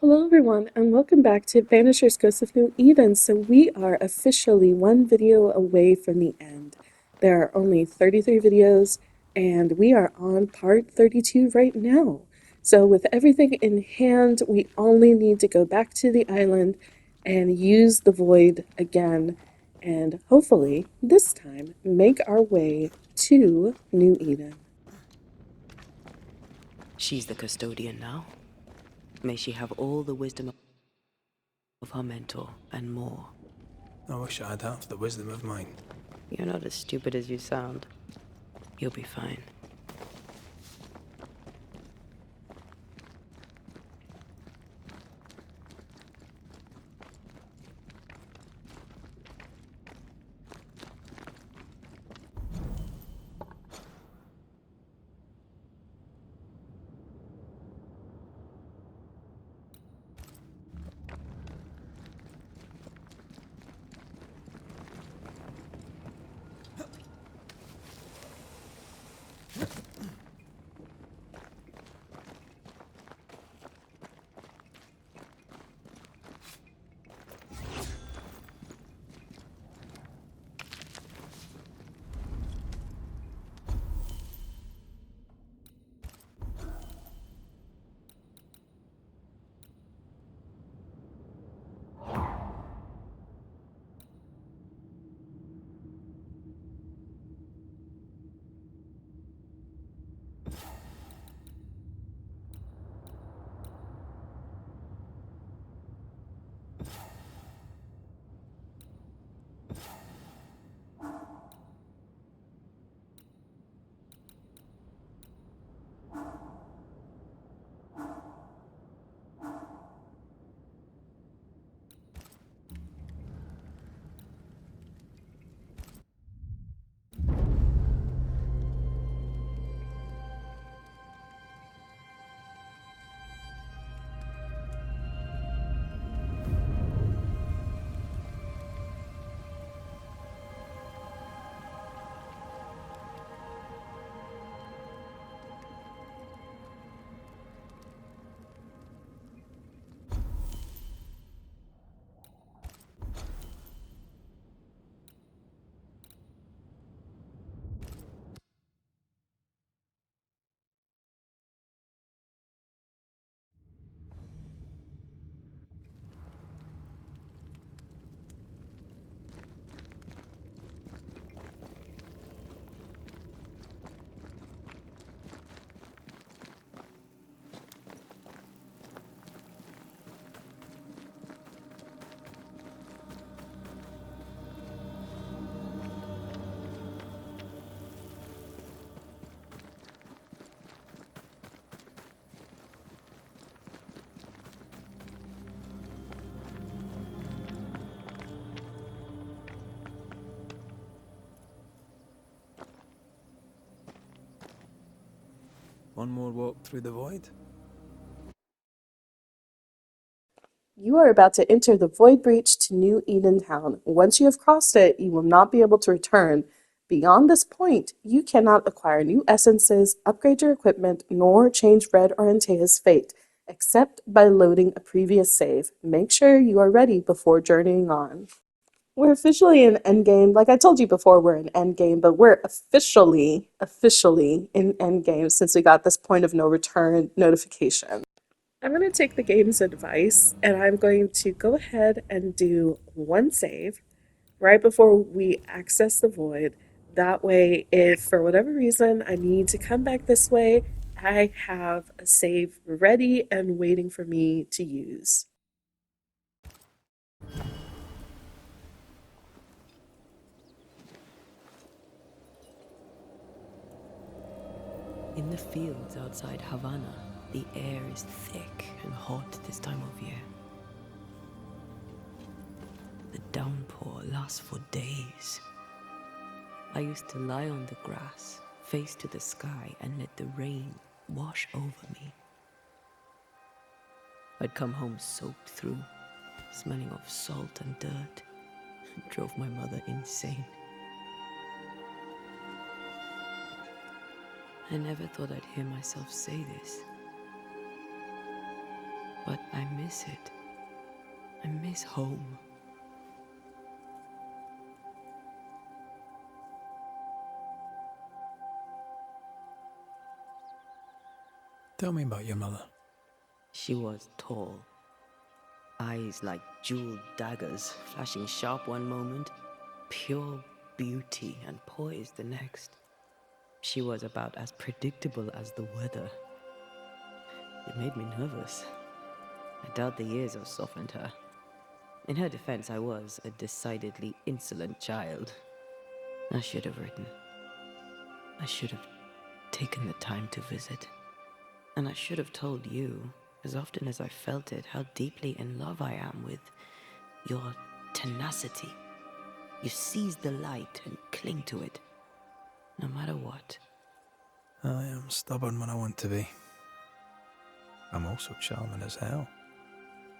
Hello everyone and welcome back to Banishers Ghosts of New Eden. So we are officially one video away from the end. There are only 33 videos and we are on part 32 right now. So with everything in hand, we only need to go back to the island and use the void again and hopefully this time make our way to New Eden. She's the custodian now. May she have all the wisdom of her mentor and more. I wish I'd have the wisdom of mine. You're not as stupid as you sound. You'll be fine. One more walk through the void? You are about to enter the Void Breach to New Eden Town. Once you have crossed it, you will not be able to return. Beyond this point, you cannot acquire new essences, upgrade your equipment, nor change Red or Antea's fate, except by loading a previous save. Make sure you are ready before journeying on. We're officially in Endgame. Like I told you before, we're in Endgame, but we're officially in Endgame since we got this point of no return notification. I'm going to take the game's advice and I'm going to go ahead and do one save right before we access the void. That way, if for whatever reason I need to come back this way, I have a save ready and waiting for me to use. In the fields outside Havana, the air is thick and hot this time of year. The downpour lasts for days. I used to lie on the grass, face to the sky, and let the rain wash over me. I'd come home soaked through, smelling of salt and dirt. It drove my mother insane. I never thought I'd hear myself say this. but I miss it. I miss home. Tell me about your mother. She was tall. Eyes like jeweled daggers, flashing sharp one moment, pure beauty and poise the next. She was about as predictable as the weather. It made me nervous. I doubt the years have softened her. In her defense, I was a decidedly insolent child. I should have written. I should have taken the time to visit. And I should have told you, as often as I felt it, how deeply in love I am with your tenacity. You seize the light and cling to it, no matter what. I am stubborn when I want to be. I'm also charming as hell.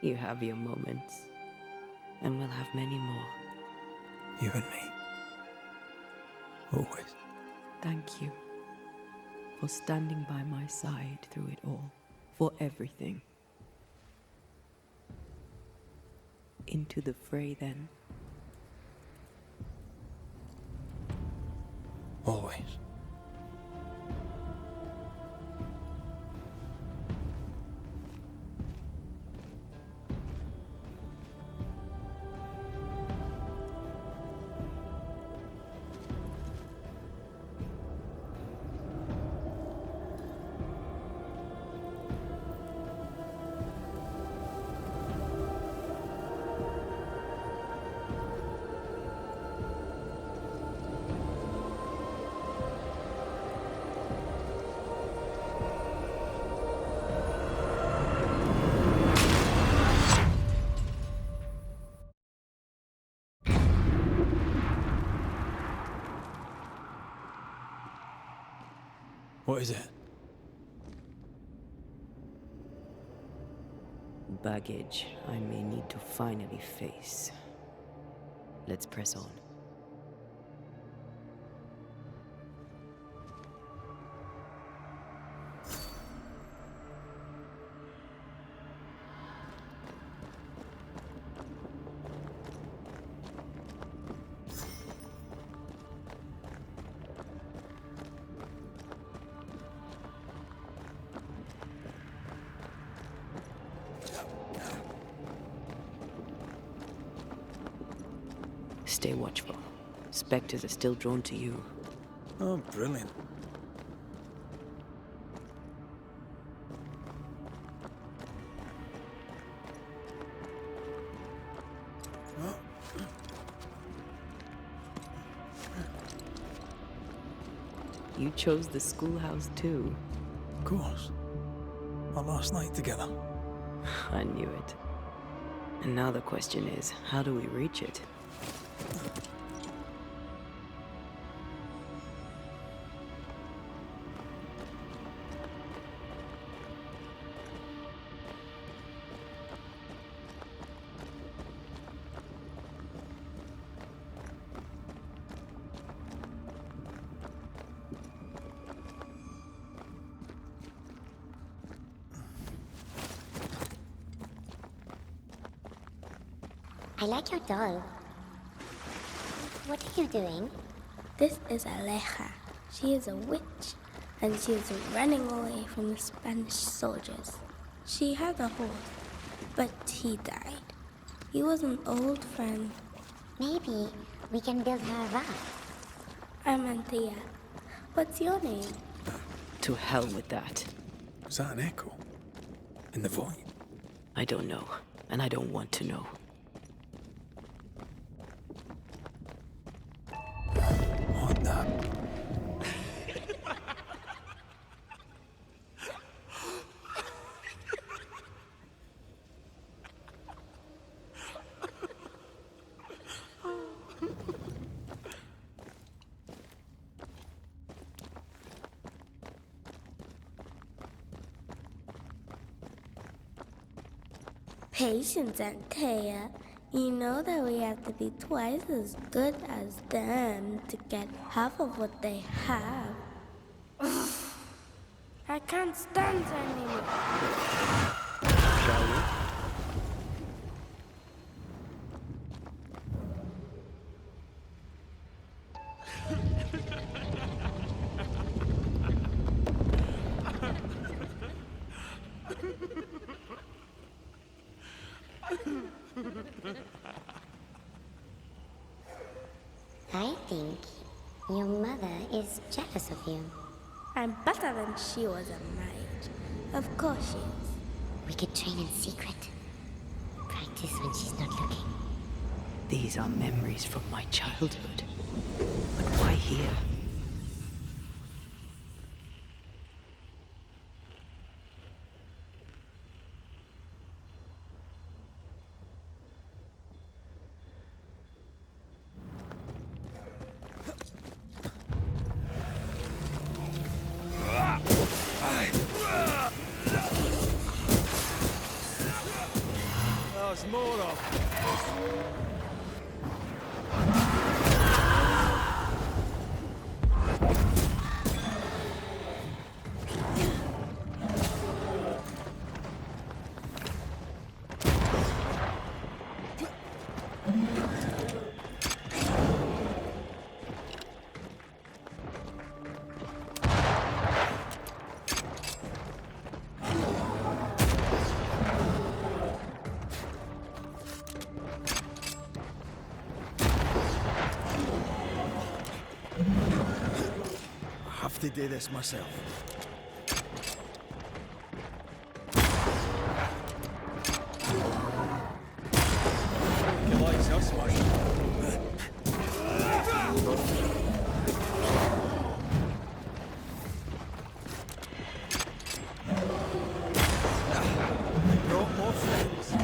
You have your moments, and we'll have many more. You and me. Always. Thank you for standing by my side through it all, for everything. Into the fray, then. Always. What is it? Baggage I may need to finally face. Let's press on. Stay watchful. Spectres are still drawn to you. Oh, brilliant. You chose the schoolhouse too. Of course. Our last night together. I knew it. And now the question is, how do we reach it? I like your doll. What are you doing? This is Aleja. She is a witch, and she is running away from the Spanish soldiers. She had a horse, but he died. He was an old friend. Maybe we can build her a raft. I'm Anthea. What's your name? To hell with that. Was that an echo? In the void? I don't know, and I don't want to know. What the? Patience, Anthea. You know that we have to be twice as good as them to get half of what they have. I can't stand anymore. Shall we? I think your mother is jealous of you. I'm better than she was a mage. Of course she is. We could train in secret. Practice when she's not looking. These are memories from my childhood. But why here? There's more of. I have to do this myself. You like this one? Brought more friends.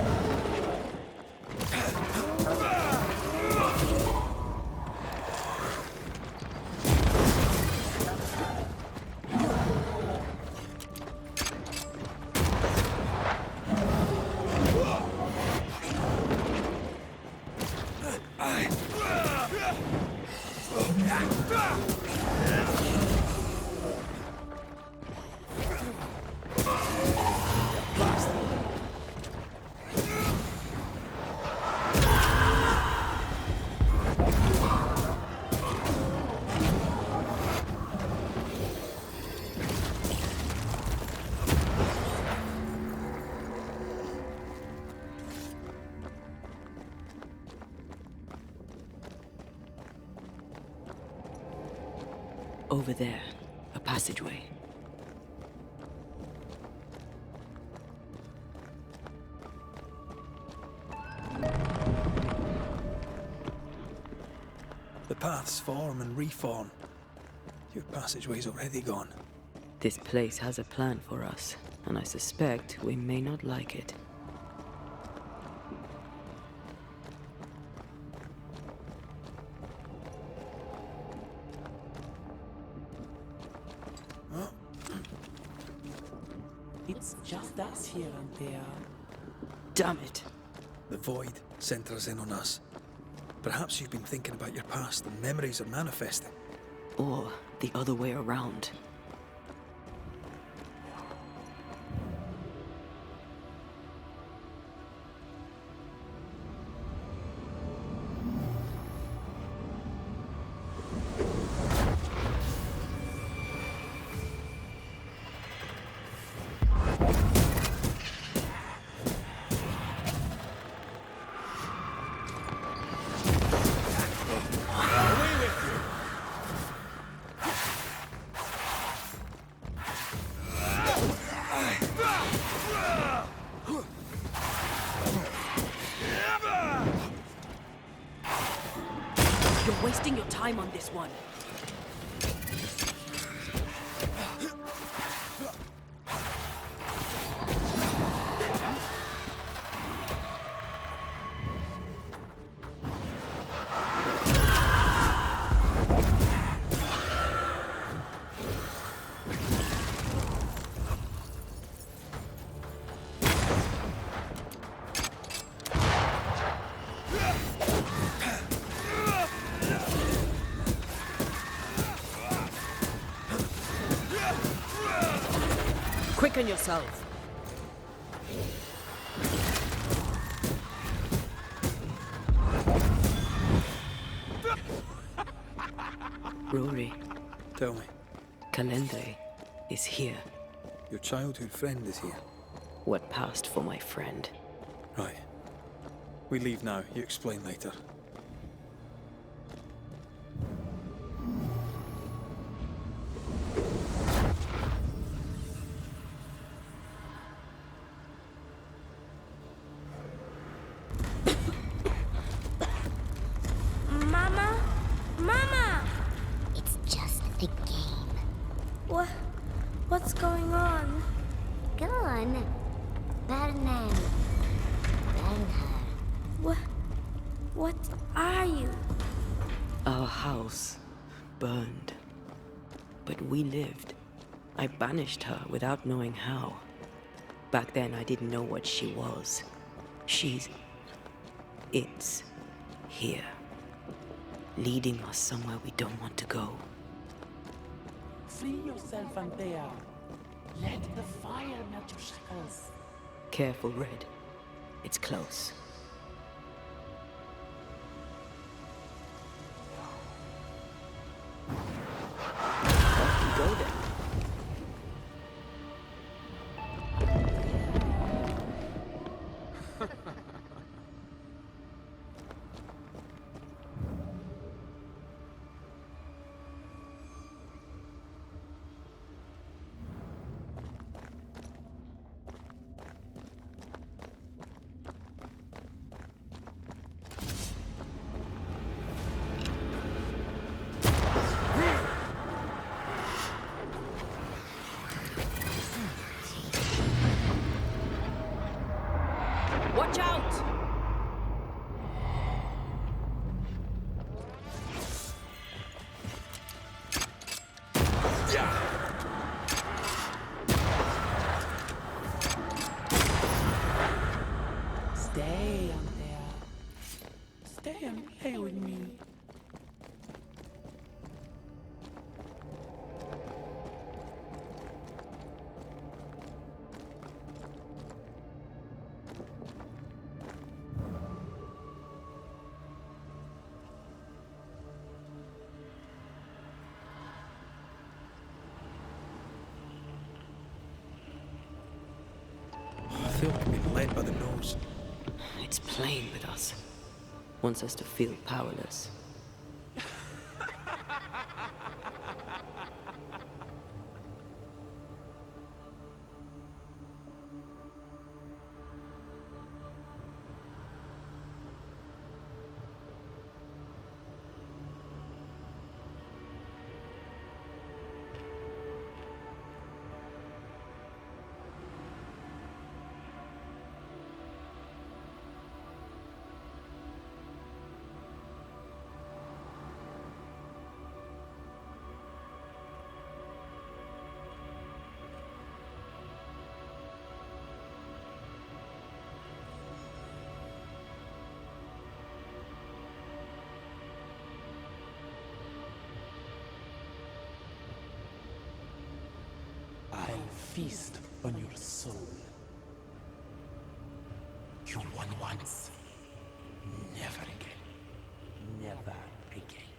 Over there, a passageway. The paths form and reform. Your passageway's already gone. This place has a plan for us, and I suspect we may not like it. It's just us here and there. Damn it! The void centres in on us. Perhaps you've been thinking about your past and memories are manifesting. Or the other way around. You're wasting your time on this one. Quicken yourself. Rory, Tell me, Calendre is here. your childhood friend is here. what passed for my friend. Right. We leave now. You explain later. Mama? Mama! It's just a game. What's going on? Go on. Burn her. What are you? Our house burned. But we lived. I banished her without knowing how. Back then, I didn't know what she was. It's here. Leading us somewhere we don't want to go. Free yourself, Antea. Let the fire melt your shackles. Careful, Red. It's close. Off you go then. Watch out! Stay, Antea. Stay and play with me. Phil can be led by the nose. It's playing with us. Wants us to feel powerless. I'll feast on your soul. You won once. Never again. Never again.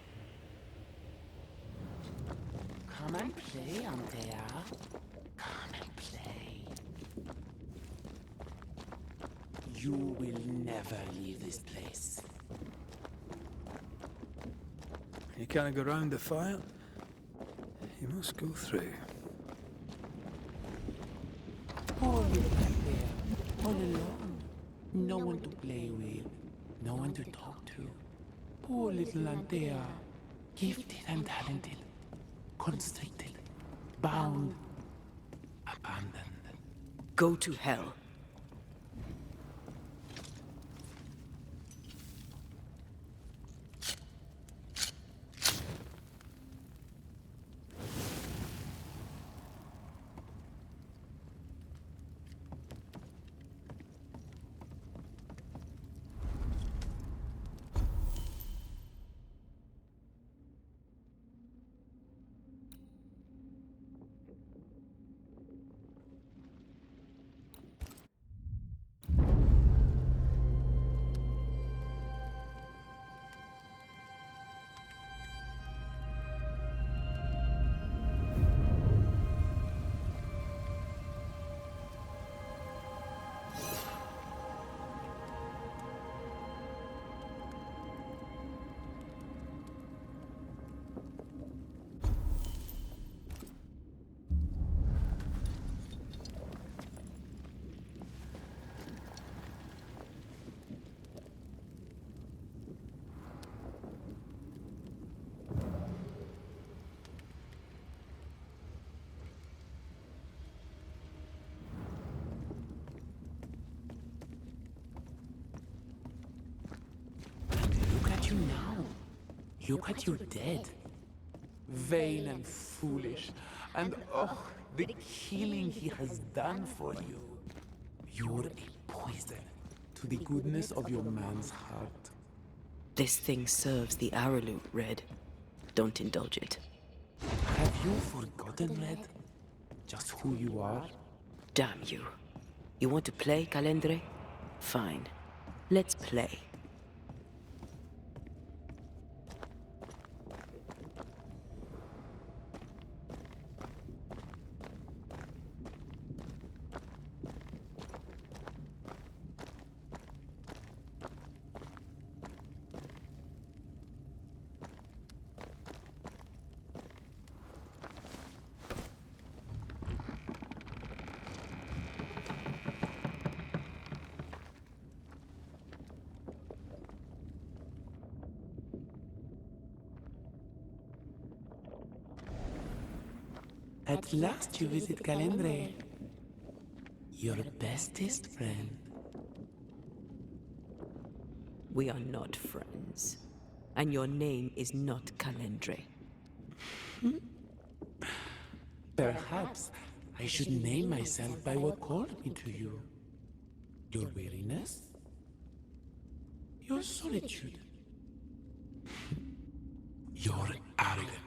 Come and play, Antea. Come and play. You will never leave this place. You can't go round the fire. You must go through. Poor little Antea. All alone. No one to play with. No one to talk to. Poor little Antea. Gifted and talented. Constricted. Bound. Abandoned. Go to hell. Look at you dead. Vain and foolish. And oh, the killing he has done for you. You're a poison to the goodness of your man's heart. This thing serves the Araloot, Red. Don't indulge it. Have you forgotten, Red? Just who you are? Damn you. You want to play, Calendre? Fine. Let's play. At last you visit Calendre. Your bestest friend. We are not friends. And your name is not Calendre. Perhaps I should name myself by what called me to you. Your weariness? Your solitude? Your arrogance?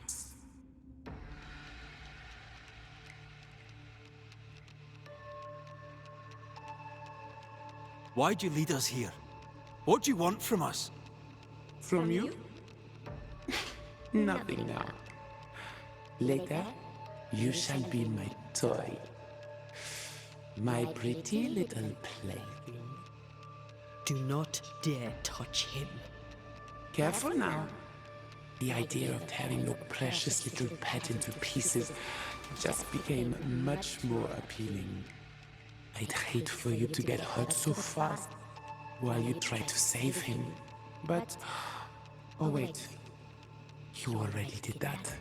Why'd you lead us here? What do you want from us? From you? Nothing now. Later, you shall be my toy. My pretty little plaything. Do not dare touch him. Careful now. The idea of tearing your precious little pet into pieces just became much more appealing. I'd hate for you to get hurt so fast while you try to save him. But, oh wait, you already did that,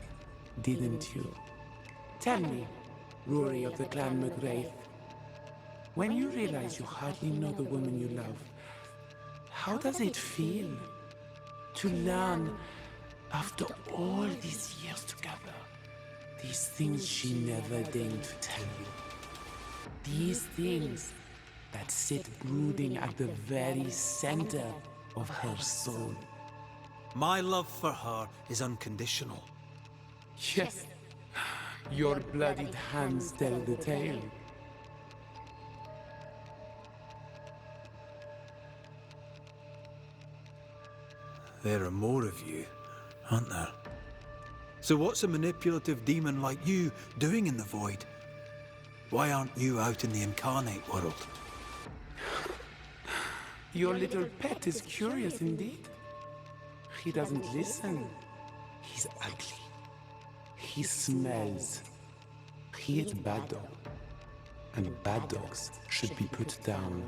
didn't you? Tell me, Rory of the clan McGrath, when you realize you hardly know the woman you love, how does it feel to learn, after all these years together, these things she never deigned to tell you? These things that sit brooding at the very center of her soul. My love for her is unconditional. Yes, your bloodied hands tell the tale. There are more of you, aren't there? So what's a manipulative demon like you doing in the void? Why aren't you out in the incarnate world? Your little pet is curious indeed. He doesn't listen. He's ugly. He smells. He is bad dog. And bad dogs should be put down.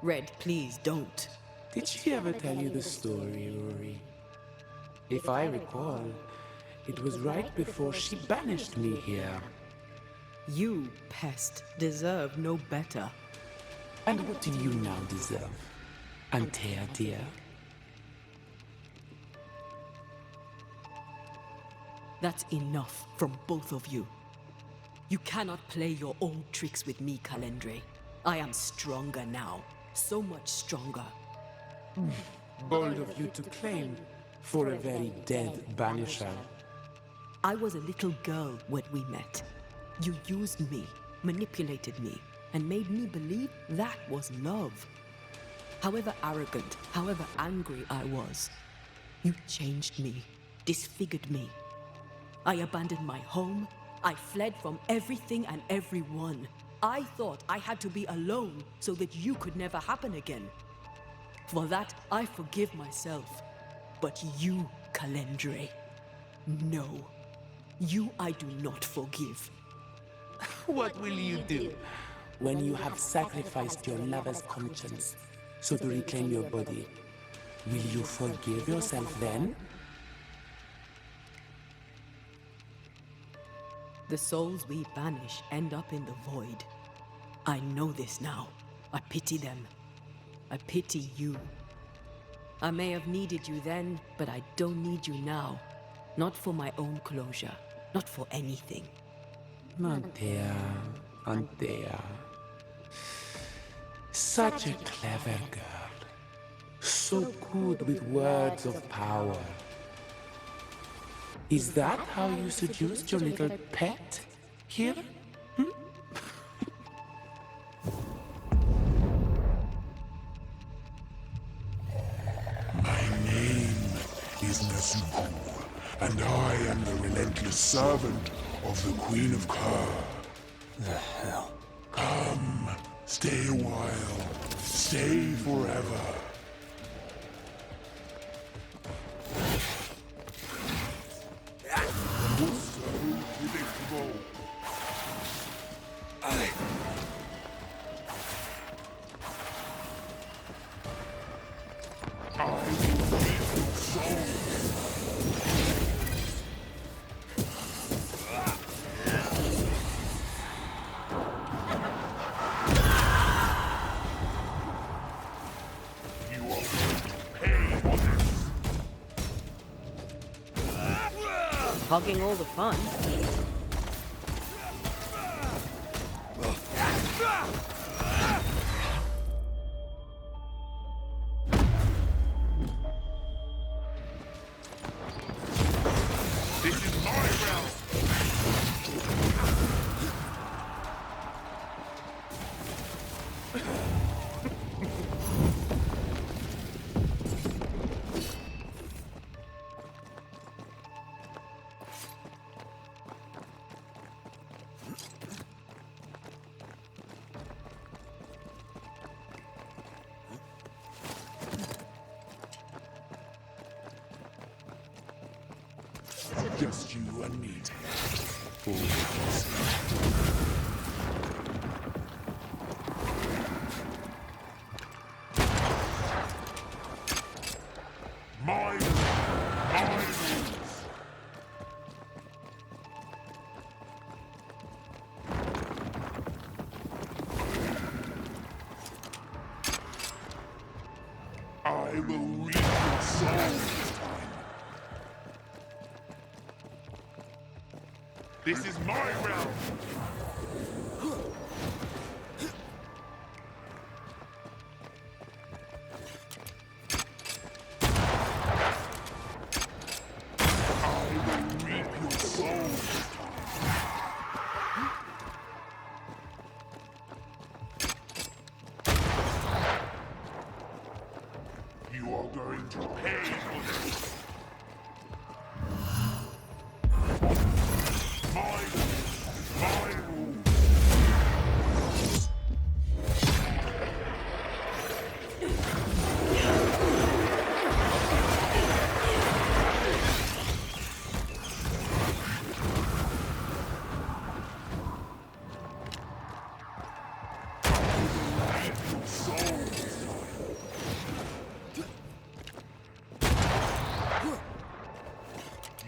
Red, please don't. Did she ever tell you the story, Rory? If I recall, it was right before she banished me here. You, pest, deserve no better. And what do you now deserve? Antea, dear? That's enough from both of you. You cannot play your old tricks with me, Calendre. I am stronger now. So much stronger. Bold of you to claim for a very dead banisher. I was a little girl when we met. You used me, manipulated me, and made me believe that was love. However arrogant, however angry I was, you changed me, disfigured me. I abandoned my home. I fled from everything and everyone. I thought I had to be alone so that you could never happen again. For that, I forgive myself. But you, Calendre, no. You I do not forgive. What will you do when you have sacrificed your lover's conscience so to reclaim your body? Will you forgive yourself then? The souls we banish end up in the void. I know this now. I pity them. I pity you. I may have needed you then, but I don't need you now. Not for my own closure. Not for anything. Antea, Antea. Such a clever girl. So good with words of power. Is that how you seduced your little pet here? My name is Nezuko, and I am the relentless servant of the Queen of Kher. The hell? Come, stay a while, stay forever. You're so predictable. I will reap your soul. You are going to pay for this. Hogging all the fun. This is my realm. Just you and me. My rules. I will reap your soul this time. This is my realm. I will reap your soul this time. You are going to pay for this. My rules.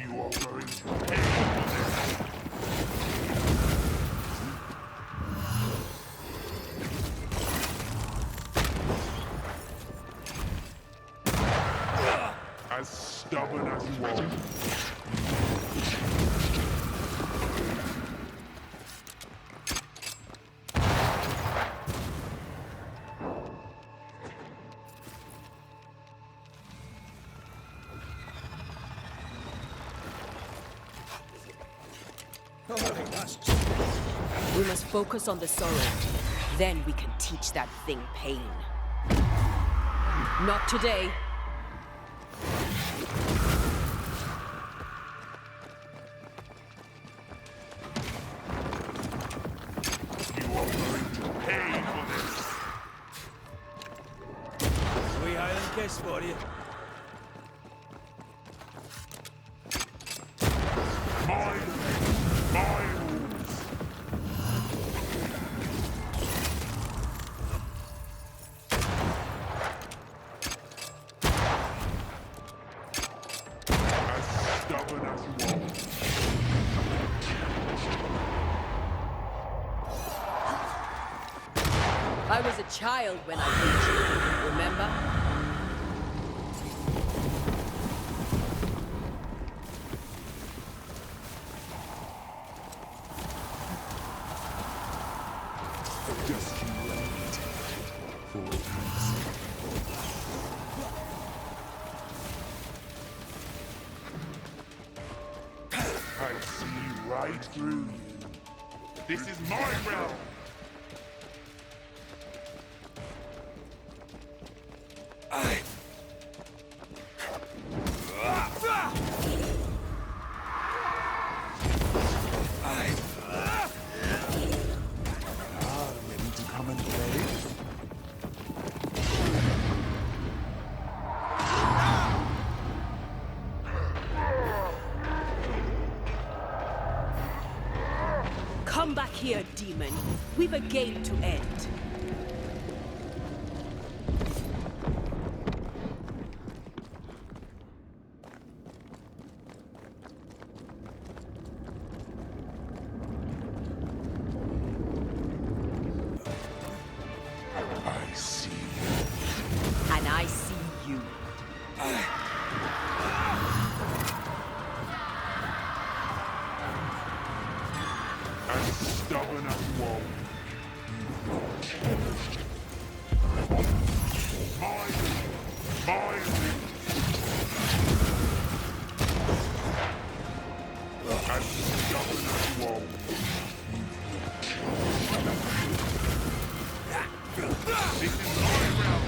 You are going to pay for this. As stubborn as you are. We must focus on the sorrow. Then we can teach that thing pain. Not today. You are going to pay for this. Sweet Highland kiss for you. My rules. As stubborn as you are. I was a child when I hit you, remember? vortex. I see right through you. This is my realm! Ready to come and play? Come back here, demon. We've a game to end. I see. And I see you. As stubborn as won't. Mine! As stubborn as won't. This is my realm!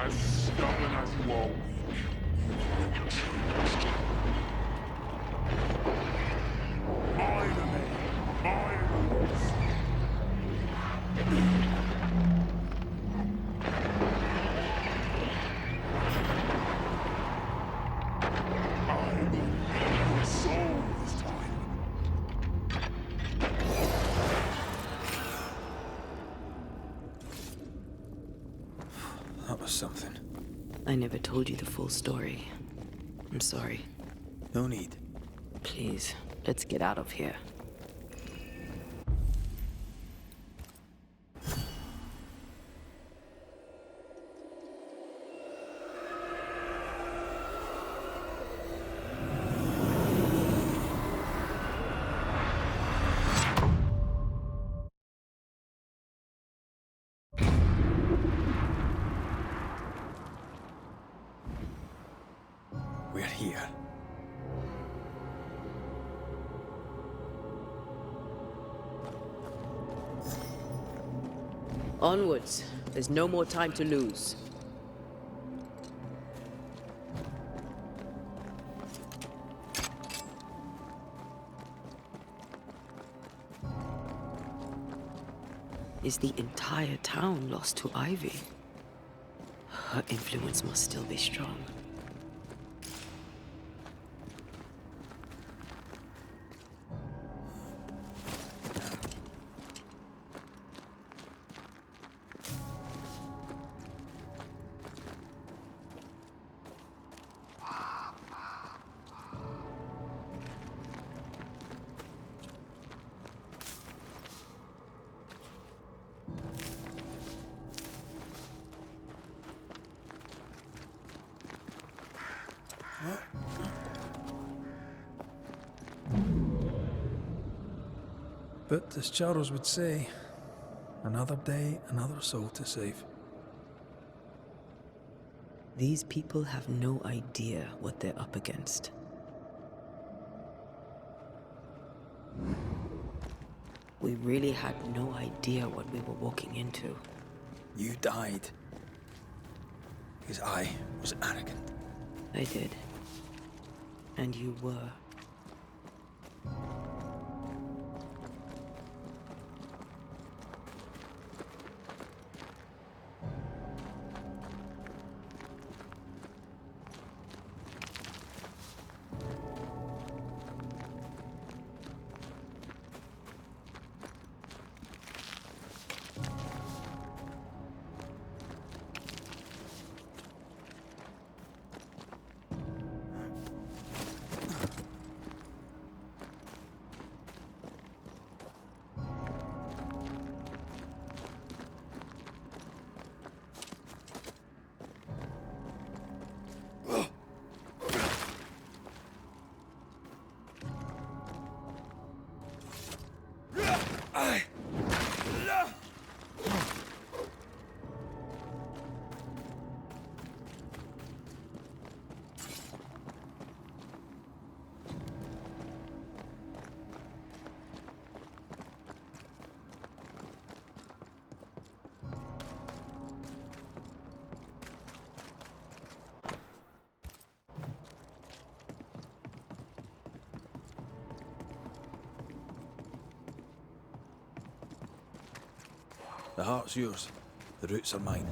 As stubborn as you are weak, you will be changed. Mine, Elaine. Mine. I will read your soul this time. That was something. I never told you the full story. I'm sorry. No need. Please, let's get out of here. We're here. Onwards. There's no more time to lose. Is the entire town lost to Ivy? Her influence must still be strong. But as Charles would say, another day, another soul to save. These people have no idea what they're up against. We really had no idea what we were walking into. You died. Because I was arrogant. I did. And you were. The heart's yours. The roots are mine.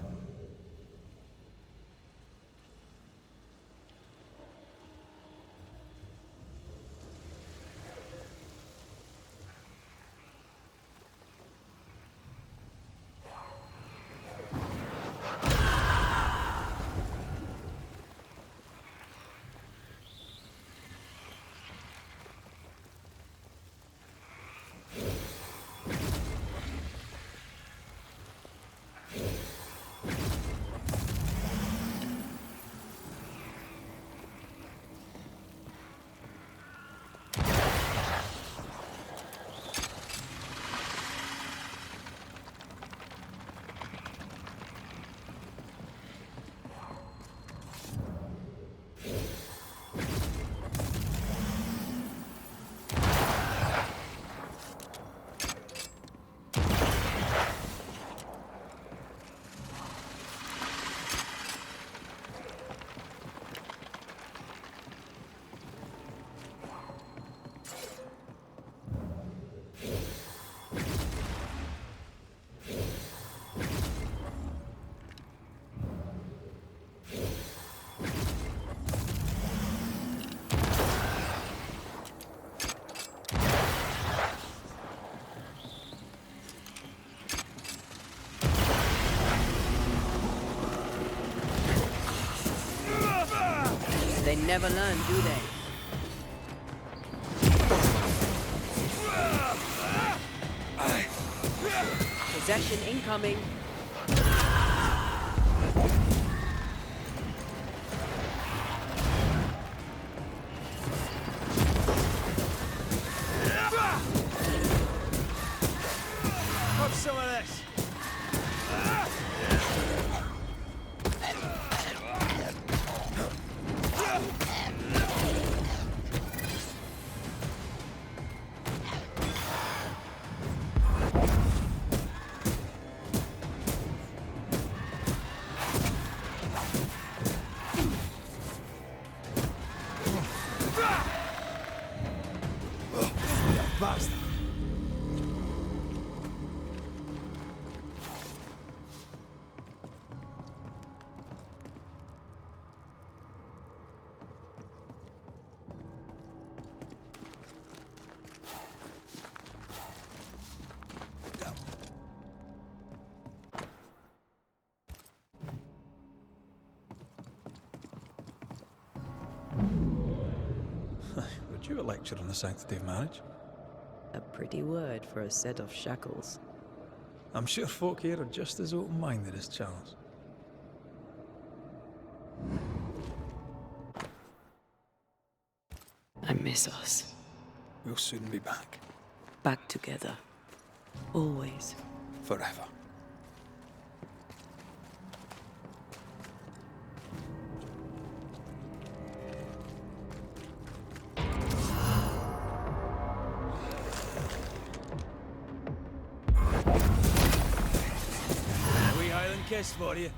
They never learn, do they? Possession incoming. Have some of this. Bastard. Would you a lecture on the sanctity of marriage? A pretty word for a set of shackles. I'm sure folk here are just as open-minded as Charles. I miss us. We'll soon be back. Back together. Always. Forever. A wee Highland kiss for you.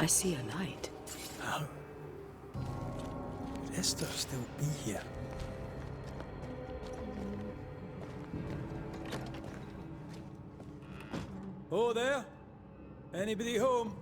I see a light. How? Could Esther still be here? Oh, there? Anybody home?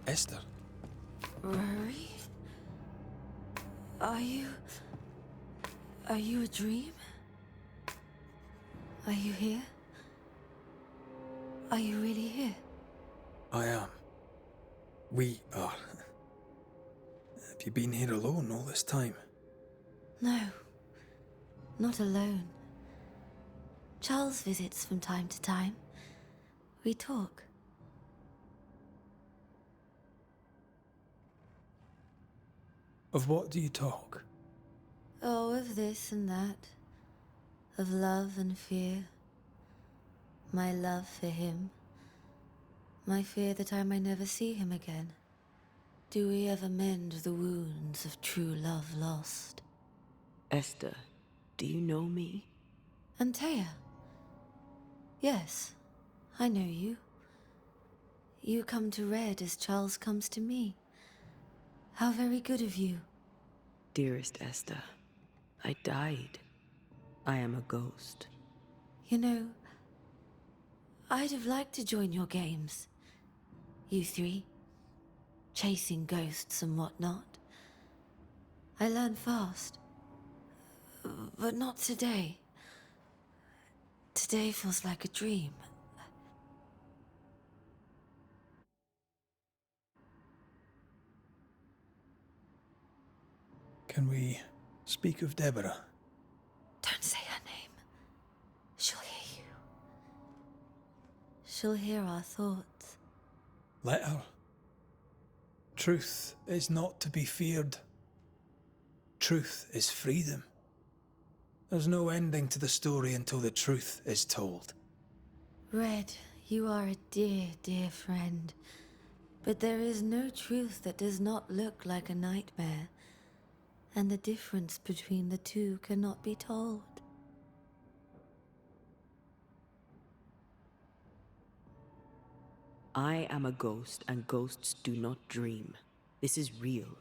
Esther? Rory? Are you a dream? Are you here? Are you really here? I am. We are. Have you been here alone all this time? No, not alone. Charles visits from time to time. We talk. Of what do you talk? Oh, of this and that. Of love and fear. My love for him. My fear that I may never see him again. Do we ever mend the wounds of true love lost? Esther, do you know me? Antea? Yes, I know you. You come to Red as Charles comes to me. How very good of you. Dearest Esther, I died. I am a ghost. You know, I'd have liked to join your games. You three, chasing ghosts and whatnot. I learn fast. But not today. Today feels like a dream. Can we speak of Deborah? Don't say her name. She'll hear you. She'll hear our thoughts. Let her. Truth is not to be feared. Truth is freedom. There's no ending to the story until the truth is told. Red, you are a dear, dear friend. But there is no truth that does not look like a nightmare. And the difference between the two cannot be told. I am a ghost, and ghosts do not dream. This is real.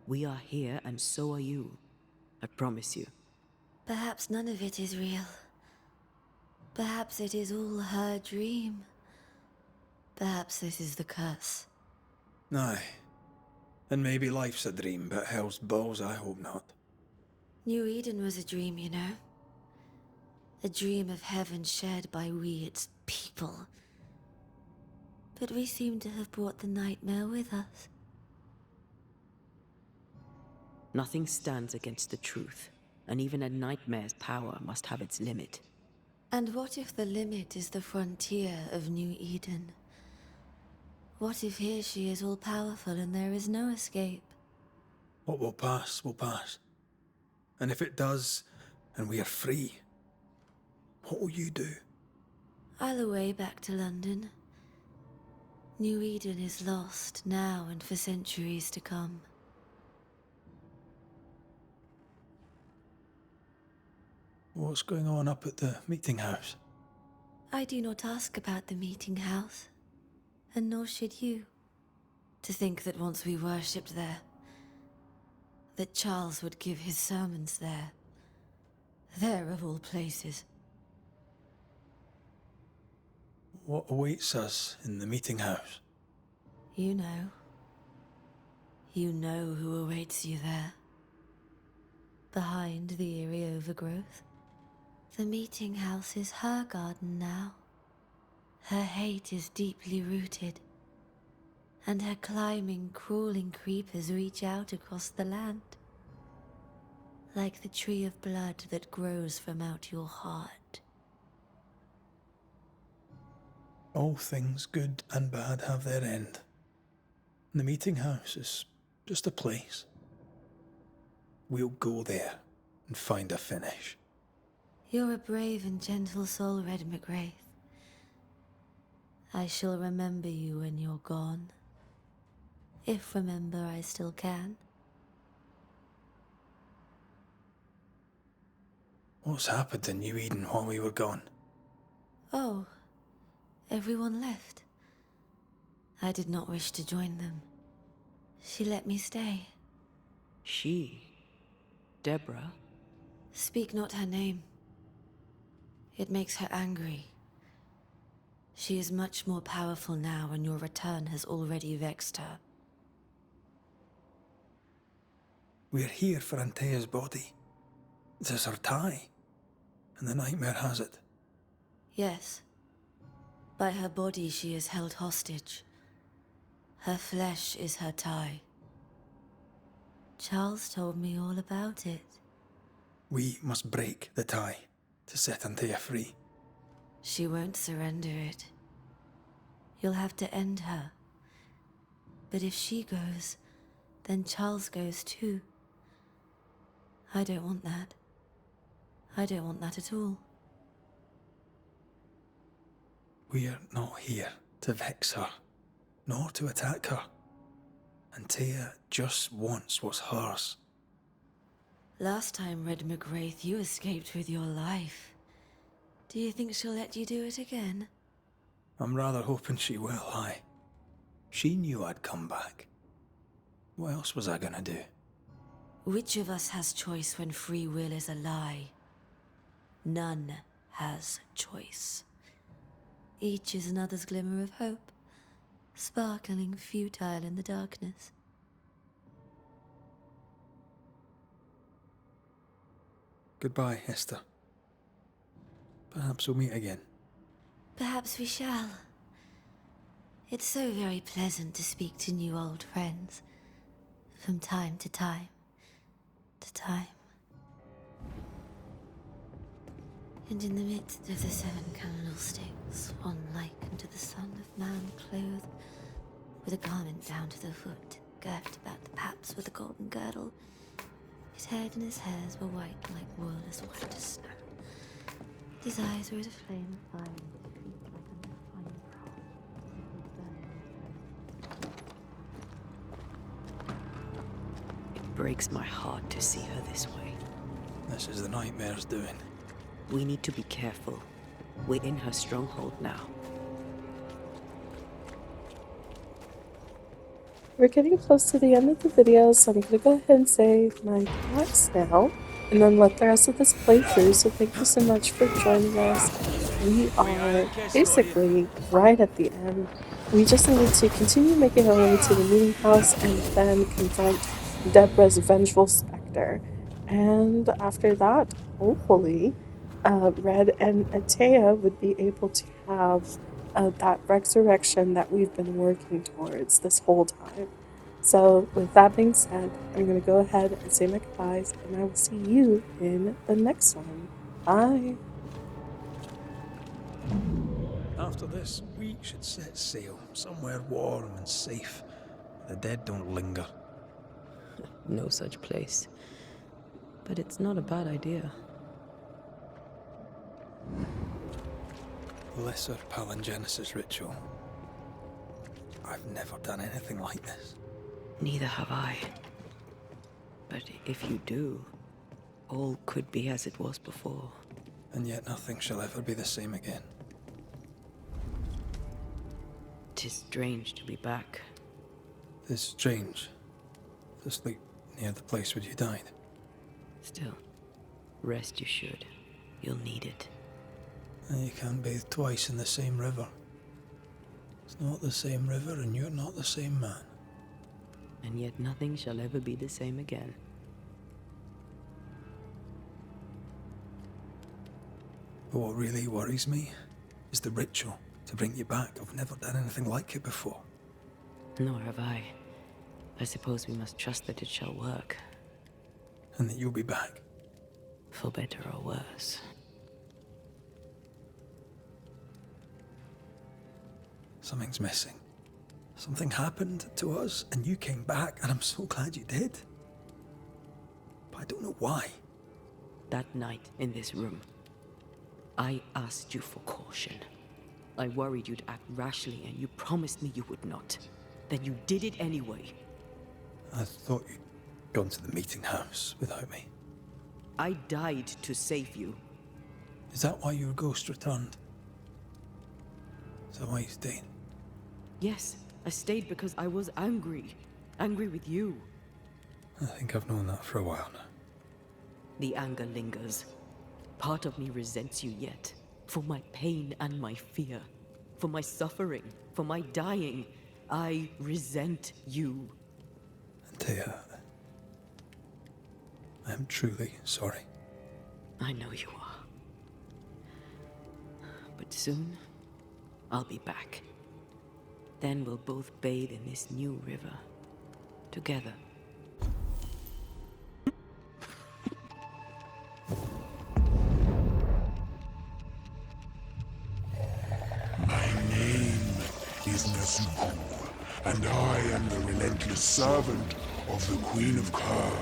We are here, and so are you. I promise you. Perhaps none of it is real. Perhaps it is all her dream. Perhaps this is the curse. Aye. And maybe life's a dream, but hell's balls, I hope not. New Eden was a dream, you know. A dream of heaven shared by we, its people. But we seem to have brought the nightmare with us. Nothing stands against the truth, and even a nightmare's power must have its limit. And what if the limit is the frontier of New Eden? What if here she is all-powerful and there is no escape? What will pass, will pass. And if it does, and we are free, what will you do? I'll away back to London. New Eden is lost now and for centuries to come. What's going on up at the meeting house? I do not ask about the meeting house, and nor should you. To think that once we worshipped there, that Charles would give his sermons there. There of all places. What awaits us in the meeting house? You know. You know who awaits you there. Behind the eerie overgrowth. The meeting house is her garden now. Her hate is deeply rooted. And her climbing, crawling creepers reach out across the land. Like the tree of blood that grows from out your heart. All things good and bad have their end. The meeting house is just a place. We'll go there and find a finish. You're a brave and gentle soul, Red McGrath. I shall remember you when you're gone. If remember I still can. What's happened in New Eden while we were gone? Oh, everyone left. I did not wish to join them. She let me stay. She? Deborah? Speak not her name. It makes her angry. She is much more powerful now, and your return has already vexed her. We're here for Antea's body. It is her tie, and the nightmare has it. Yes. By her body she is held hostage. Her flesh is her tie. Charles told me all about it. We must break the tie to set Antea free. She won't surrender it. You'll have to end her. But if she goes, then Charles goes too. I don't want that. I don't want that at all. We're not here to vex her, nor to attack her. and Taya just wants what's hers. Last time, Red McWraith, you escaped with your life. Do you think she'll let you do it again? I'm rather hoping she will, aye. She knew I'd come back. What else was I gonna do? Which of us has choice when free will is a lie? None has choice. Each is another's glimmer of hope, sparkling futile in the darkness. Goodbye, Esther. Perhaps we'll meet again. Perhaps we shall. It's so very pleasant to speak to new old friends. From time to time. To time. And in the midst of the 7 candlesticks, one like unto the Son of Man, clothed with a garment down to the foot, girt about the paps with a golden girdle. His head and his hairs were white like wool, as white as snow. His eyes were as a flame of fire, and his feet like unto fine coal. It breaks my heart to see her this way. This is the nightmare's doing. We need to be careful. We're in her stronghold now. We're getting close to the end of the video, so I'm going to go ahead and say my thoughts now, and then let the rest of this play through. So thank you so much for joining us. We are basically right at the end. We just needed to continue making our way to the meeting house and then confront Deborah's vengeful specter. And after that, hopefully, Red and Atea would be able to have that resurrection that we've been working towards this whole time. So with that being said, I'm going to go ahead and say my goodbyes, and I will see you in the next one. Bye! After this, we should set sail somewhere warm and safe. The dead don't linger. No such place. But it's not a bad idea. Lesser palingenesis ritual. I've never done anything like this. Neither have I. But if you do, all could be as it was before. And yet nothing shall ever be the same again. 'Tis strange to be back. It's strange to sleep near the place where you died. Still, rest you should. You'll need it. And you can't bathe twice in the same river. It's not the same river, and you're not the same man. And yet nothing shall ever be the same again. But what really worries me is the ritual to bring you back. I've never done anything like it before. Nor have I. I suppose we must trust that it shall work. And that you'll be back. For better or worse. Something's missing. Something happened to us, and you came back, and I'm so glad you did. But I don't know why. That night in this room, I asked you for caution. I worried you'd act rashly, and you promised me you would not. Then you did it anyway. I thought you'd gone to the meeting house without me. I died to save you. Is that why your ghost returned? Is that why you stayed? Yes, I stayed because I was angry. Angry with you. I think I've known that for a while now. The anger lingers. Part of me resents you yet. For my pain and my fear. For my suffering. For my dying. I resent you. Antea, I am truly sorry. I know you are. But soon, I'll be back. Then we'll both bathe in this new river. Together. My name is Nezuko, and I am the relentless servant of the Queen of Kher.